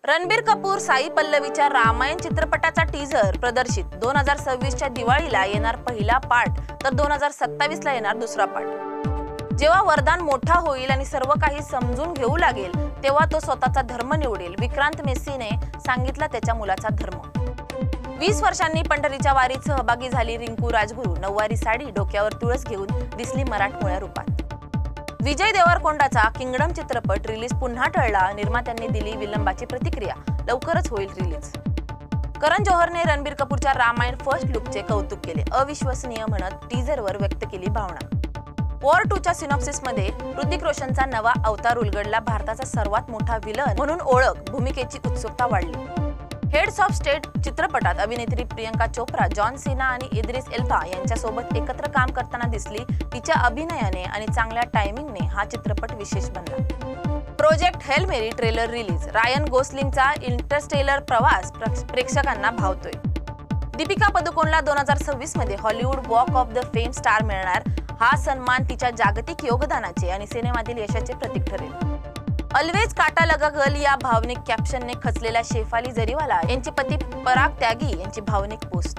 रणबीर कपूर साई पल्लवीच्या रामायण चित्रपटाचा टीझर प्रदर्शित। 2026च्या दिवाळीला येणार पहिला पार्ट तर 2027ला येणार दुसरा पार्ट। जेव्हा वरदान मोठा होईल आणि सर्व काही समजून घेऊ लागेल तेव्हा तो स्वतःचा धर्म निवडेल, विक्रांत मेसीने सांगितला त्याच्या मुलाचा धर्म। 20 वर्षांनी पंढरीच्या वारीत सहभागी झाली रिंकू राजगुरू। नऊवारी साडी, डोक्यावर तुळस घेऊन दिसली मराठमोळ्या रूपात। विजय देवरकोंडाचा किंगडम चित्रपट रिलीज पुन्हा टळला। निर्मात्यांनी दिली विलंबाची प्रतिक्रिया, लवकरच होईल रिलीज। करण जोहरने रणबीर कपूरच्या रामायण फर्स्ट लुकचे कौतुक केले, अविश्वसनीय म्हणत टीझरवर व्यक्त केली भावना। वॉर 2च्या सिनॉप्सिसमध्ये ऋतिक रोशनचा नवा अवतार उलगडला। भारताचा सर्वात मोठा विलन म्हणून ओळख, भूमिकेची उत्सुकता वाढली। हेड्स ऑफ स्टेट चित्रपटात अभिनेत्री प्रियंका चोप्रा जॉन सीना आणि इद्रिस एल्बा यांच्यासोबत एकत्र काम करताना दिसली। तिच्या अभिनयाने आणि चांगल्या टायमिंगने हा चित्रपट विशेष बनला। प्रोजेक्ट हेल मेरी ट्रेलर रिलीज। रायन गोसलिंगचा इंटरस्टेलर प्रवास प्रेक्षकांना भावतोय। दीपिका पदुकोणला 2026 मध्ये Hollywood walk of the fame star मिळणार। हा सन्मान तिच्या जागतिक योगदानाचे आणि सिनेमातील यशाचे प्रतीक ठरेल। ऑलवेज काटा लगा गर्ल या भावनिक कॅप्शनने खचलेल्या शेफाली जरीवाला यांचे पती पराग त्यागी यांची भावनिक पोस्ट।